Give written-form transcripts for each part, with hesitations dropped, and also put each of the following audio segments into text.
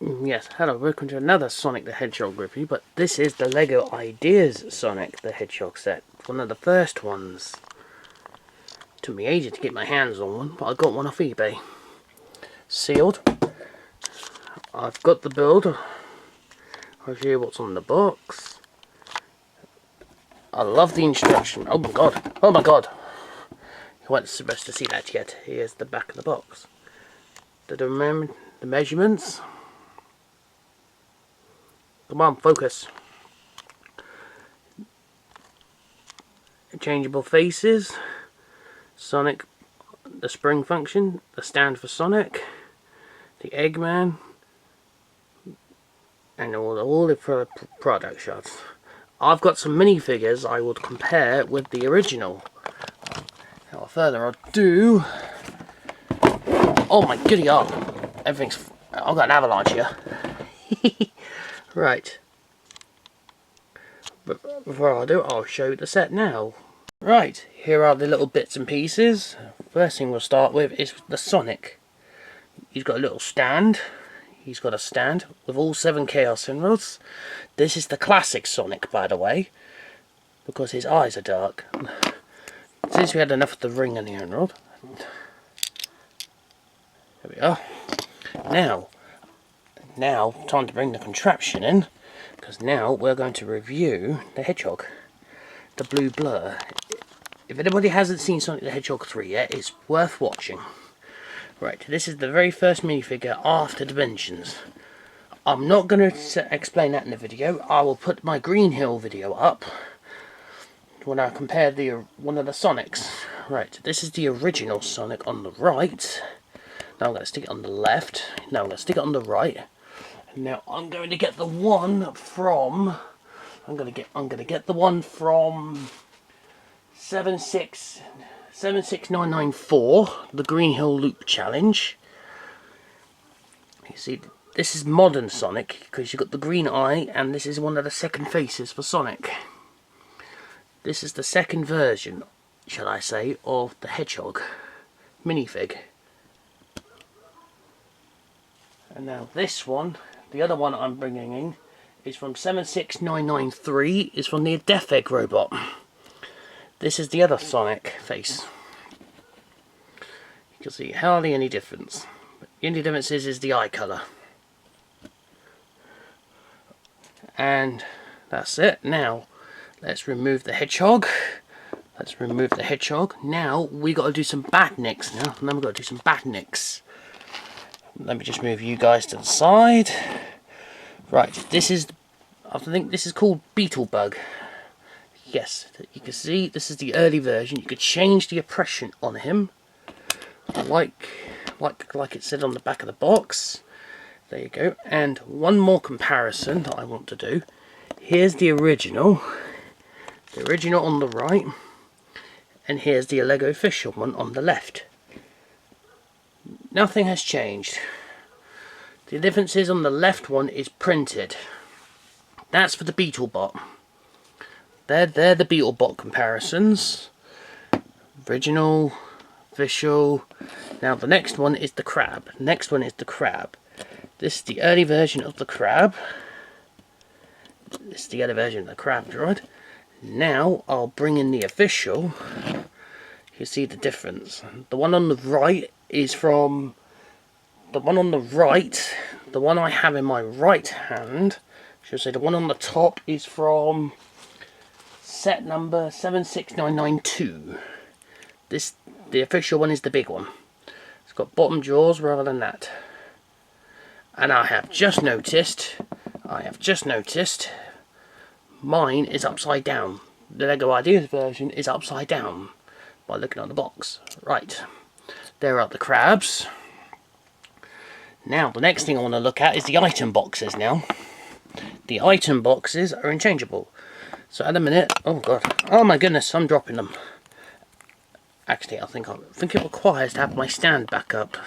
Yes, hello, welcome to another Sonic the Hedgehog review, but this is the LEGO Ideas Sonic the Hedgehog set. One of the first ones. Took me ages to get my hands on one, but I got one off eBay. Sealed. I've got the build. I'll show you what's on the box. I love the instruction. Oh my god, oh my god! You weren't supposed to see that yet. Here's the back of the box. The measurements. Come on, focus. Changeable faces. Sonic, the spring function, the stand for Sonic, the Eggman, and all the product shots. I've got some minifigures I would compare with the original. Without further ado, oh my goody oh, everything's, I've got an avalanche here. Right, but before I do, I'll show you the set now. Right, here are the little bits and pieces. First thing we'll start with is the Sonic. He's got a little stand. He's got a stand with all 7 Chaos Emeralds. This is the classic Sonic, by the way, because his eyes are dark. Since we had enough of the ring and the emerald, there we are. Now, time to bring the contraption in, because now we're going to review the Hedgehog, the blue blur. If anybody hasn't seen Sonic the Hedgehog 3 yet, it's worth watching. Right, this is the very first minifigure after Dimensions. I'm not going to explain that in the video. I will put my Green Hill video up when I compare one of the Sonics. Right, this is the original Sonic on the right. Now I'm going to stick it on the left. Now I'm going to stick it on the right. Now I'm going to get the one from. I'm going to get the one from 76994, the Green Hill Loop Challenge. You see, this is modern Sonic because you've got the green eye, and this is one of the second faces for Sonic. This is the second version, shall I say, of the Hedgehog minifig. And now this one, the other one I'm bringing in, is from 76993, is from the Death Egg robot. This is the other Sonic face. You can see hardly any difference. The only difference is the eye colour. And that's it. Now, let's remove the Hedgehog. Let's remove the Hedgehog. Now, we got to do some badniks now. And then we've got to do some badniks. Let me just move you guys to the side. Right, this is, I think this is called Beetlebug. Yes, you can see this is the early version. You could change the oppression on him, like it said on the back of the box. There you go. And one more comparison that I want to do. Here's the original on the right, and here's the LEGO official one on the left. Nothing has changed. The difference is on the left one is printed. That's for the Beetlebot. They're the Beetlebot comparisons. Original, official. Now the next one is the crab. Next one is the crab. This is the early version of the crab. This is the early version of the crab droid. Now I'll bring in the official. You see the difference. The one on the right is from the one on the right. The one I have in my right hand. Should I say the one on the top is from set number 76992. The official one is the big one. It's got bottom jaws rather than that. And I have just noticed, mine is upside down. The LEGO Ideas version is upside down by looking on the box. Right, there are the crabs. Now, the next thing I want to look at is the item boxes now. The item boxes are interchangeable. So at a minute, oh god, oh my goodness, I'm dropping them. Actually, I think it requires to have my stand back up.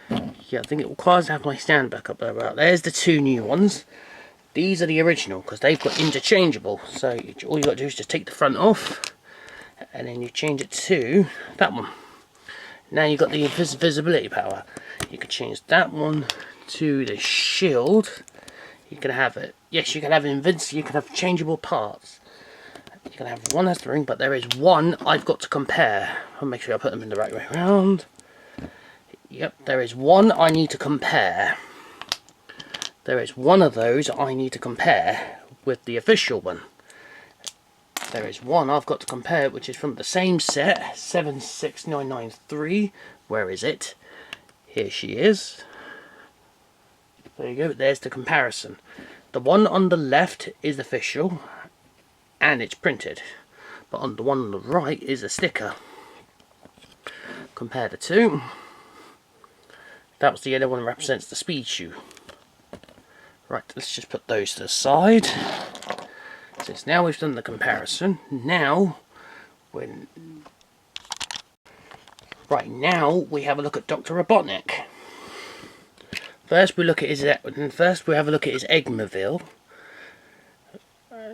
Yeah, I think it requires to have my stand back up. There's the 2 new ones. These are the original, because they've got interchangeable. So all you got to do is just take the front off, and then you change it to that one. Now you've got the invisibility power. You could change that one to the shield, you can have it. Yes, you can have invincible. You can have changeable parts. You can have one as the ring, but there is one I've got to compare. I'll make sure I put them in the right way around. Yep, there is one I need to compare. There is one of those I need to compare with the official one. There is one I've got to compare, which is from the same set, 76993. Where is it? Here she is. There you go, there's the comparison. The one on the left is official, and it's printed. But on the one on the right is a sticker. Compare the two. That was the yellow one that represents the speed shoe. Right, let's just put those to the side. Since now we've done the comparison, now we have a look at Dr. Robotnik. First we have a look at his Eggmobile.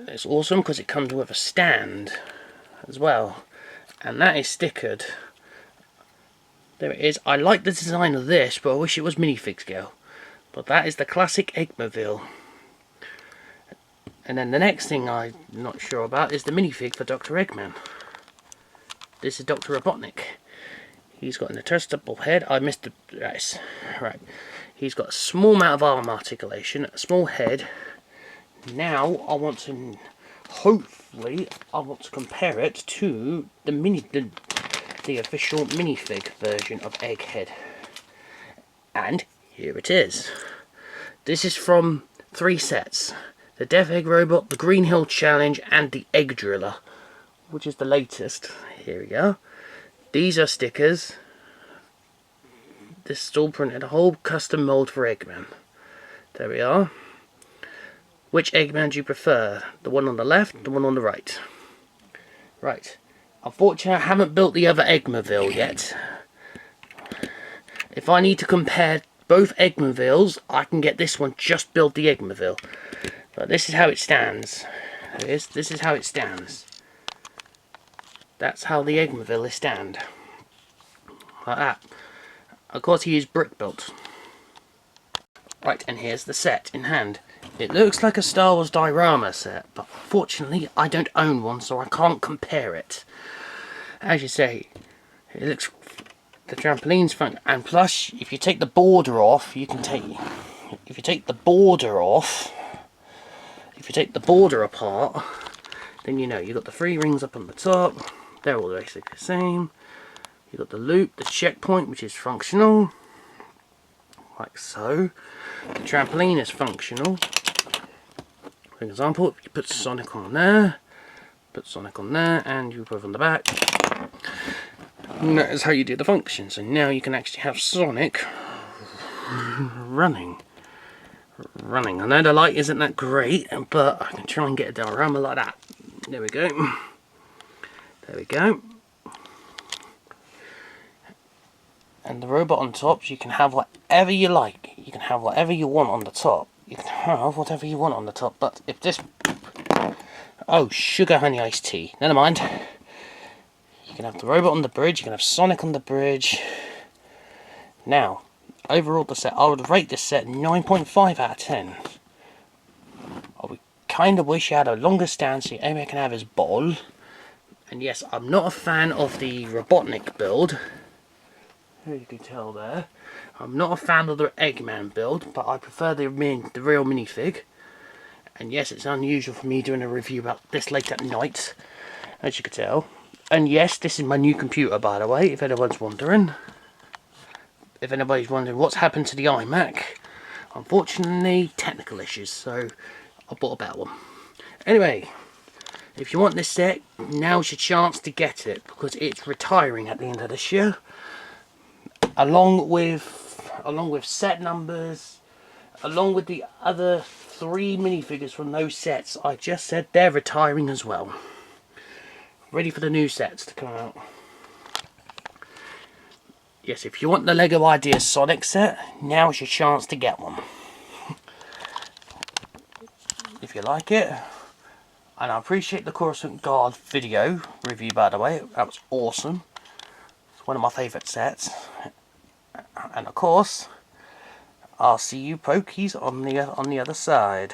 It's awesome because it comes with a stand as well, and that is stickered. There it is. I like the design of this, but I wish it was minifig scale. But that is the classic Eggmobile. And then the next thing I'm not sure about is the minifig for Dr. Eggman. This is Dr. Robotnik. He's got an adjustable head. I missed the... Right. He's got a small amount of arm articulation, a small head. Now, hopefully, I want to compare it to the official minifig version of Egghead. And here it is. This is from 3 sets. The Death Egg Robot, the Green Hill Challenge, and the Egg Driller, which is the latest. Here we go. These are stickers. This is all printed, a whole custom mould for Eggman. There we are. Which Eggman do you prefer? The one on the left, the one on the right? Right. Unfortunately, I haven't built the other Eggmobile yet. If I need to compare both Eggmobiles, I can get this one, just build the Eggmobile. But this is how it stands. This is how it stands. That's how the Eggmobile is stand. Like that. Of course he is brick built. Right, and here's the set in hand. It looks like a Star Wars diorama set, but fortunately I don't own one, so I can't compare it. As you say, it looks... the trampoline's fun, and plus, if you take the border off, you can take... if you take the border off... if you take the border apart, then you know, you've got the 3 rings up on the top. They're all basically the same. You've got the loop, the checkpoint, which is functional. Like so. The trampoline is functional. For example, if you put Sonic on there, and you put it on the back, and that is how you do the function. So now you can actually have Sonic running. I know the light isn't that great, but I can try and get a diorama like that. There we go. There we go. And the robot on top, you can have whatever you like. You can have whatever you want on the top. You can have whatever you want on the top. But if this... oh, sugar honey iced tea. Never mind. You can have the robot on the bridge. You can have Sonic on the bridge. Now, overall the set, I would rate this set 9.5 out of 10. I would kind of wish you had a longer stand so everyone can have his ball. And yes, I'm not a fan of the Robotnik build. You can tell there. I'm not a fan of the Eggman build, but I prefer the real minifig. And yes, it's unusual for me doing a review about this late at night, as you can tell. And yes, this is my new computer, by the way, if anyone's wondering. If anybody's wondering what's happened to the iMac, unfortunately, technical issues, so I bought a better one. Anyway, if you want this set, now's your chance to get it, because it's retiring at the end of this year. Along with set numbers, along with the other 3 minifigures from those sets I just said, they're retiring as well. Ready for the new sets to come out. Yes, if you want the Lego Ideas Sonic set, now's your chance to get one. If you like it, and I appreciate the Coruscant Guard video review, by the way, that was awesome. It's one of my favourite sets. And of course, I'll see you pokies on the other side.